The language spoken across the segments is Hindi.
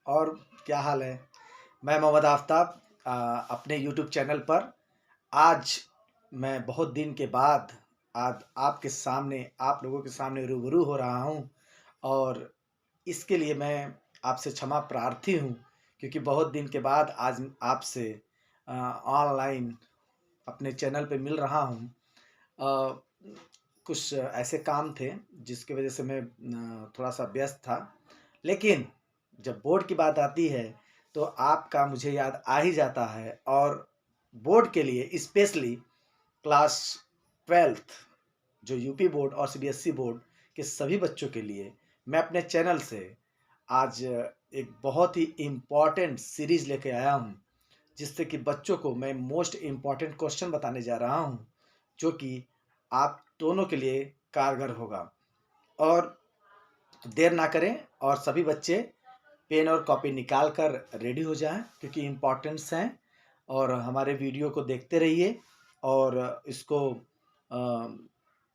और क्या हाल है। मैं मोहम्मद आफ़ताब अपने यूट्यूब चैनल पर आज मैं बहुत दिन के बाद आज आपके सामने आप लोगों के सामने रूबरू हो रहा हूँ और इसके लिए मैं आपसे क्षमा प्रार्थी हूँ क्योंकि बहुत दिन के बाद आज आपसे ऑनलाइन अपने चैनल पे मिल रहा हूँ। अ, कुछ ऐसे काम थे जिसकी वजह से मैं थोड़ा-सा व्यस्त था। लेकिन जब बोर्ड की बात आती है तो आपका मुझे याद आ ही जाता है और बोर्ड के लिए स्पेशली क्लास 12th जो यूपी बोर्ड और सीबीएसई बोर्ड के सभी बच्चों के लिए मैं अपने चैनल से आज एक बहुत ही इम्पोर्टेंट सीरीज़ लेके आया हूँ, जिससे कि बच्चों को मैं मोस्ट इम्पोर्टेंट क्वेश्चन बताने जा रहा हूँ, जो कि आप दोनों के लिए कारगर होगा। और देर ना करें और सभी बच्चे पेन और कॉपी निकाल कर रेडी हो जाएं क्योंकि इम्पोर्टेंट्स हैं और हमारे वीडियो को देखते रहिए और इसको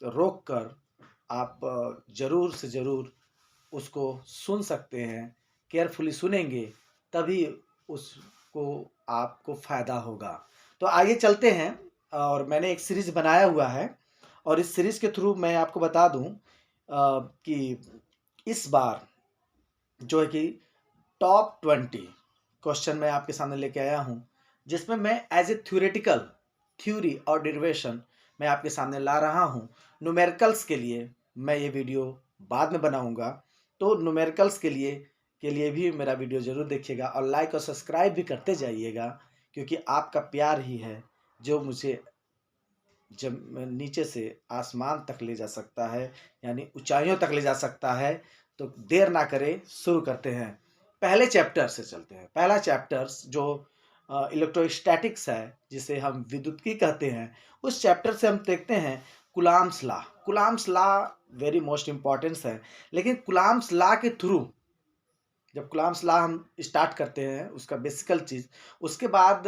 रोक कर आप ज़रूर से ज़रूर उसको सुन सकते हैं। केयरफुली सुनेंगे तभी उसको आपको फ़ायदा होगा। तो आइए चलते हैं। और मैंने एक सीरीज़ बनाया हुआ है और इस सीरीज़ के थ्रू मैं आपको बता दूं कि इस बार जो है कि टॉप 20 क्वेश्चन मैं आपके सामने लेके आया हूँ, जिसमें मैं एज ए थ्योरेटिकल थ्योरी और डेरिवेशन मैं आपके सामने ला रहा हूँ। न्यूमेरिकल्स के लिए मैं ये वीडियो बाद में बनाऊंगा, तो न्यूमेरिकल्स के लिए भी मेरा वीडियो ज़रूर देखिएगा और लाइक और सब्सक्राइब भी करते जाइएगा क्योंकि आपका प्यार ही है जो मुझे जब नीचे से आसमान तक ले जा सकता है, यानी ऊंचाइयों तक ले जा सकता है। तो देर ना करें, शुरू करते हैं। पहले चैप्टर से चलते हैं। पहला चैप्टर्स जो इलेक्ट्रोस्टैटिक्स है, जिसे हम विद्युत्की कहते हैं, उस चैप्टर से हम देखते हैं Coulomb's law. Coulomb's law very most importance है, लेकिन कुलाम्स लॉ के थ्रू जब कुलाम्स लॉ हम स्टार्ट करते हैं उसका बेसिकल चीज़, उसके बाद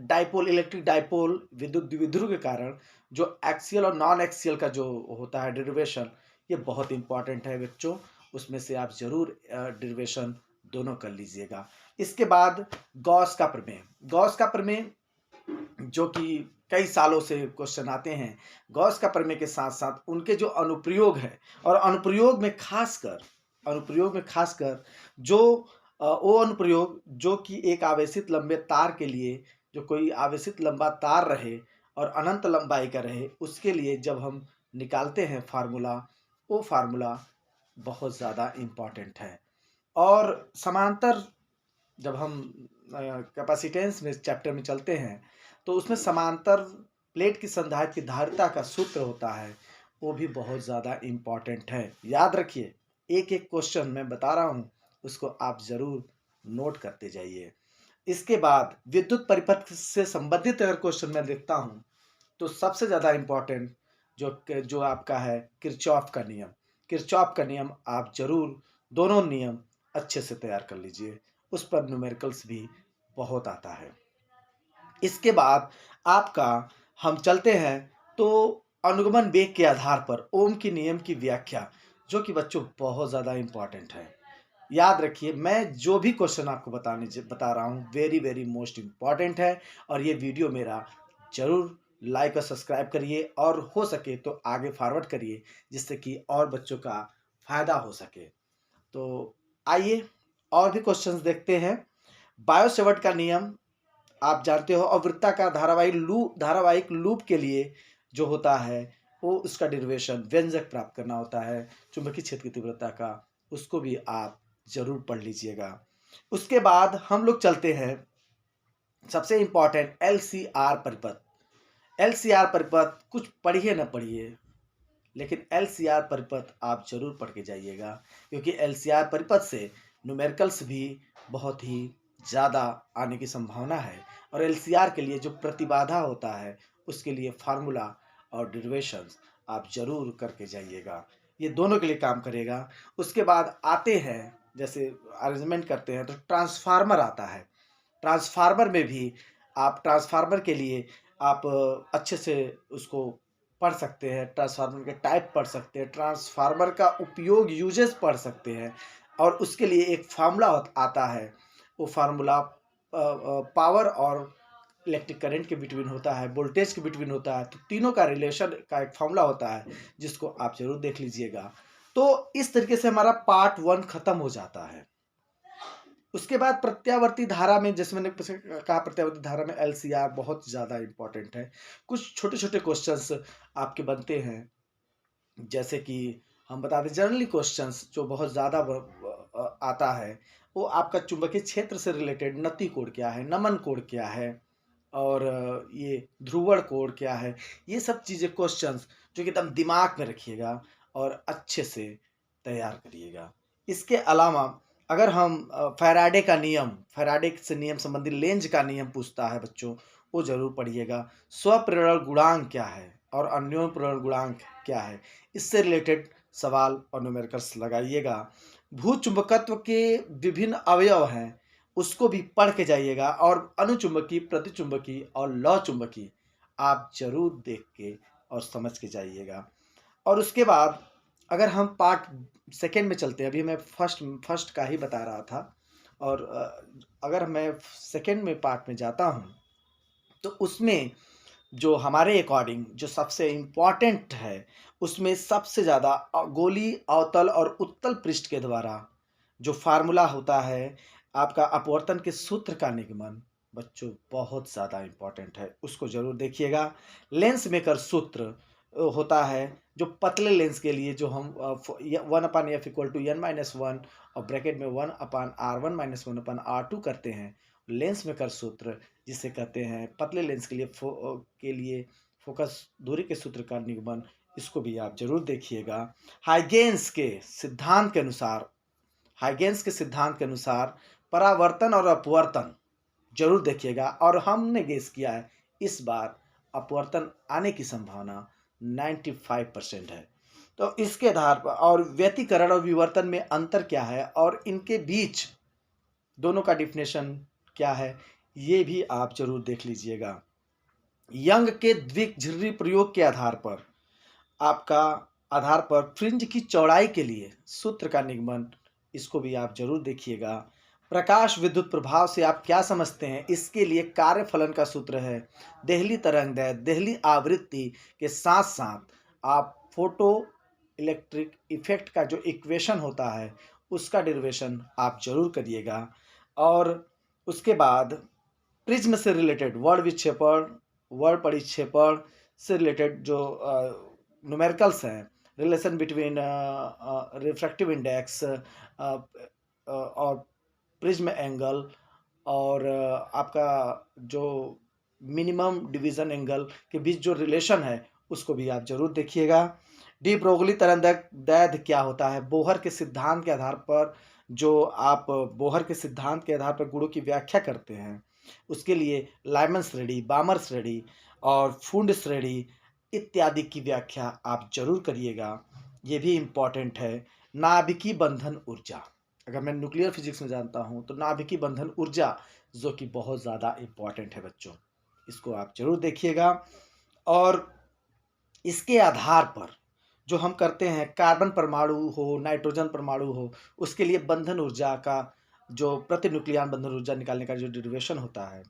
डाइपोल इलेक्ट्रिक डाइपोल विद्युत द्विध्रुव के कारण जो एक्सियल और नॉन एक्सियल का जो होता है डेरिवेशन, ये बहुत इंपॉर्टेंट है बच्चों। उसमें से आप ज़रूर डेरिवेशन दोनों कर लीजिएगा। इसके बाद गॉस का प्रमेय। गॉस का प्रमेय जो कि कई सालों से क्वेश्चन आते हैं। गॉस का प्रमेय के साथ साथ उनके जो अनुप्रयोग है और अनुप्रयोग में खासकर जो वो अनुप्रयोग जो कि एक आवेशित लंबे तार के लिए, जो कोई आवेशित लंबा तार रहे और अनंत लंबाई का रहे, उसके लिए जब हम निकालते हैं फार्मूला, वो फार्मूला बहुत ज़्यादा इम्पॉर्टेंट है। और समांतर जब हम कैपेसिटेंस में चैप्टर में चलते हैं तो उसमें समांतर प्लेट की संधारित्र की धारिता का सूत्र होता है, वो भी बहुत ज़्यादा इम्पॉर्टेंट है। याद रखिए, एक एक क्वेश्चन मैं बता रहा हूँ, उसको आप ज़रूर नोट करते जाइए। इसके बाद विद्युत परिपथ से संबंधित अगर क्वेश्चन मैं देखता हूँ तो सबसे ज़्यादा इम्पॉर्टेंट जो जो आपका है किरचॉफ का नियम। किरचॉफ का नियम आप ज़रूर दोनों नियम अच्छे से तैयार कर लीजिए, उस पर न्यूमेरिकल्स भी बहुत आता है। इसके बाद आपका हम चलते हैं तो अनुगमन वेग के आधार पर ओम की नियम की व्याख्या, जो कि बच्चों बहुत ज़्यादा इम्पॉर्टेंट है। याद रखिए, मैं जो भी क्वेश्चन आपको बता रहा हूँ वेरी वेरी मोस्ट इम्पॉर्टेंट है और ये वीडियो मेरा ज़रूर लाइक और सब्सक्राइब करिए और हो सके तो आगे फॉरवर्ड करिए, जिससे कि और बच्चों का फ़ायदा हो सके। तो आइए और भी क्वेश्चंस देखते हैं। बायोसेवर्ट का नियम आप जानते हो, और वृत्ताकार धारावाहिक लूप के लिए जो होता है वो उसका डेरिवेशन व्यंजक प्राप्त करना होता है चुंबकीय क्षेत्र की तीव्रता का, उसको भी आप जरूर पढ़ लीजिएगा। उसके बाद हम लोग चलते हैं सबसे इंपॉर्टेंट एलसीआर परिपथ। एलसीआर परिपथ कुछ पढ़िए ना पढ़िए, लेकिन एलसीआर परिपथ आप जरूर पढ़ के जाइएगा क्योंकि एलसीआर परिपथ से न्यूमेरिकल्स भी बहुत ही ज़्यादा आने की संभावना है। और एलसीआर के लिए जो प्रतिबाधा होता है उसके लिए फार्मूला और डेरिवेशंस आप जरूर करके जाइएगा, ये दोनों के लिए काम करेगा। उसके बाद आते हैं, जैसे अरेंजमेंट करते हैं तो ट्रांसफार्मर आता है। ट्रांसफार्मर में भी आप ट्रांसफार्मर के लिए आप अच्छे से उसको पढ़ सकते हैं, ट्रांसफार्मर के टाइप पढ़ सकते हैं, ट्रांसफार्मर का उपयोग यूजेस पढ़ सकते हैं। और उसके लिए एक फार्मूला आता है। वो फार्मूला पावर और इलेक्ट्रिक करंट के बिटवीन होता है, वोल्टेज के बिटवीन होता है। तो तीनों का रिलेशन का एक फार्मूला होता है, जिसको आप जरूर देख लीजिएगा। तो इस तरीके से हमारा पार्ट 1 खत्म हो जाता है। उसके बाद प्रत्यावर्ती धारा में, जैसे मैंने कहा, प्रत्यावर्ती धारा में एलसीआर बहुत ज़्यादा इंपॉर्टेंट है। कुछ छोटे छोटे क्वेश्चंस आपके बनते हैं, जैसे कि हम बता दें जनरली क्वेश्चंस जो बहुत ज़्यादा आता है, वो आपका चुंबकीय क्षेत्र से रिलेटेड नति कोड क्या है, नमन कोड क्या है, और ये ध्रुवण कोड क्या है। ये सब चीज़ें क्वेश्चंस जो कि एकदम दिमाग में रखिएगा और अच्छे से तैयार करिएगा। इसके अलावा अगर हम फैराडे से नियम संबंधी लेंज का नियम पूछता है बच्चों, वो जरूर पढ़िएगा। स्वप्रेरण गुणांक क्या है और अन्योन प्रेरण गुणांक क्या है, इससे रिलेटेड सवाल और न्यूमेरिकल्स लगाइएगा। भूचुंबकत्व के विभिन्न अवयव हैं, उसको भी पढ़ के जाइएगा। और अनुचुंबकी, प्रतिचुंबकी और लौ चुंबकी आप जरूर देख के और समझ के जाइएगा। और उसके बाद अगर हम पार्ट 2 में चलते हैं, अभी मैं फर्स्ट का ही बता रहा था, और अगर मैं 2 में पार्ट में जाता हूँ, तो उसमें जो हमारे अकॉर्डिंग जो सबसे इम्पॉर्टेंट है, उसमें सबसे ज़्यादा गोली अवतल और उत्तल पृष्ठ के द्वारा जो फार्मूला होता है आपका अपवर्तन के सूत्र का निगमन, बच्चों बहुत ज़्यादा इम्पॉर्टेंट है, उसको ज़रूर देखिएगा। लेंस मेकर सूत्र होता है जो पतले लेंस के लिए, जो हम 1/f = n-1 और ब्रैकेट में 1/r1-1/r2 करते हैं, लेंस मेकर सूत्र जिसे कहते हैं पतले लेंस के लिए फोकस दूरी के सूत्र का निगमन, इसको भी आप जरूर देखिएगा। हाइगेंस के सिद्धांत के अनुसार परावर्तन और अपवर्तन जरूर देखिएगा। और हमने गेस किया है इस बार अपवर्तन आने की संभावना 95% है। तो इसके आधार पर, और व्यतिकरण और विवर्तन में अंतर क्या है और इनके बीच दोनों का डिफिनेशन क्या है, ये भी आप जरूर देख लीजिएगा। यंग के द्विझिल्ली प्रयोग के आधार पर फ्रिंज की चौड़ाई के लिए सूत्र का निगमन, इसको भी आप जरूर देखिएगा। प्रकाश विद्युत प्रभाव से आप क्या समझते हैं, इसके लिए कार्यफलन का सूत्र है देहली तरंगदैर्घ्य, देहली आवृत्ति के साथ साथ आप फोटो इलेक्ट्रिक इफेक्ट का जो इक्वेशन होता है उसका डेरिवेशन आप जरूर करिएगा। और उसके बाद प्रिज्म से रिलेटेड वर्ड परिक्षेपण से रिलेटेड जो न्यूमेरिकल्स हैं, रिलेशन बिटवीन रिफ्रैक्टिव इंडेक्स और प्रिज्म एंगल, और आपका जो मिनिमम डिवीजन एंगल के बीच जो रिलेशन है, उसको भी आप जरूर देखिएगा। डी ब्रोगली तरंगदैर्घ्य क्या होता है, बोहर के सिद्धांत के आधार पर, जो आप बोहर के सिद्धांत के आधार पर गुणों की व्याख्या करते हैं, उसके लिए लाइमन श्रेणी, बामर श्रेणी और फुंड श्रेणी इत्यादि की व्याख्या आप जरूर करिएगा। ये भी इम्पॉर्टेंट है। नाभिकीय बंधन ऊर्जा, अगर मैं न्यूक्लियर फिजिक्स में जानता हूँ तो नाभिकीय बंधन ऊर्जा जो कि बहुत ज़्यादा इम्पॉर्टेंट है बच्चों, इसको आप जरूर देखिएगा। और इसके आधार पर जो हम करते हैं, कार्बन परमाणु हो, नाइट्रोजन परमाणु हो, उसके लिए बंधन ऊर्जा का जो प्रति न्यूक्लियन बंधन ऊर्जा निकालने का जो डेरिवेशन होता है,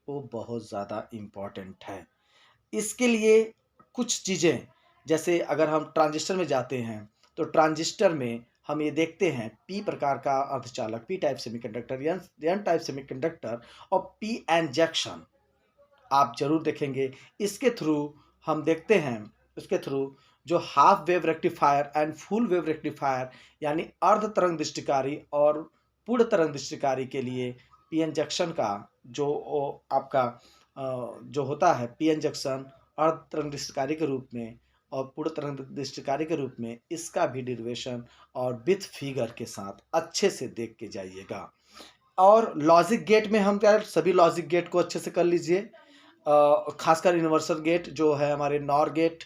वो बहुत ज़्यादा इम्पॉर्टेंट है। इसके लिए कुछ चीज़ें, जैसे अगर हम ट्रांजिस्टर में जाते हैं, तो ट्रांजिस्टर में हम ये देखते हैं पी प्रकार का अर्धचालक, P type semiconductor, N type semiconductor और पी एन जंक्शन आप जरूर देखेंगे। इसके थ्रू हम देखते हैं, इसके थ्रू जो half wave rectifier and full wave rectifier, यानी अर्ध तरंग दृष्टिकारी और पूर्ण तरंग दृष्टिकारी के लिए पीएन जंक्शन का जो आपका जो होता है, पीएन जंक्शन अर्ध तरंग दृष्टिकारी के रूप में और पूर्ण तरंग दृष्टिकारी के रूप में, इसका भी डेरिवेशन और विथ फिगर के साथ अच्छे से देख के जाइएगा। और लॉजिक गेट में हम क्या, सभी लॉजिक गेट को अच्छे से कर लीजिए, खासकर यूनिवर्सल गेट जो है हमारे नॉर गेट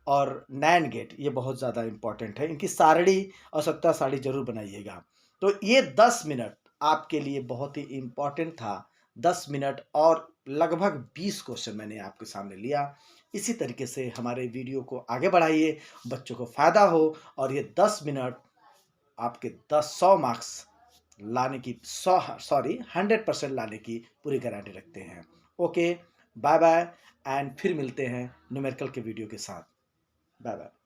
और नैन गेट, ये बहुत ज़्यादा इम्पॉर्टेंट है। इनकी सारणी और सत्ता सारणी जरूर बनाइएगा। तो ये 10 मिनट आपके लिए बहुत ही इम्पॉर्टेंट था। 10 मिनट और लगभग 20 क्वेश्चन मैंने आपके सामने लिया। इसी तरीके से हमारे वीडियो को आगे बढ़ाइए, बच्चों को फ़ायदा हो और ये 10 मिनट आपके 100 मार्क्स लाने की 100% लाने की पूरी गारंटी रखते हैं। ओके, बाय बाय एंड फिर मिलते हैं न्यूमेरिकल के वीडियो के साथ। Bye bye.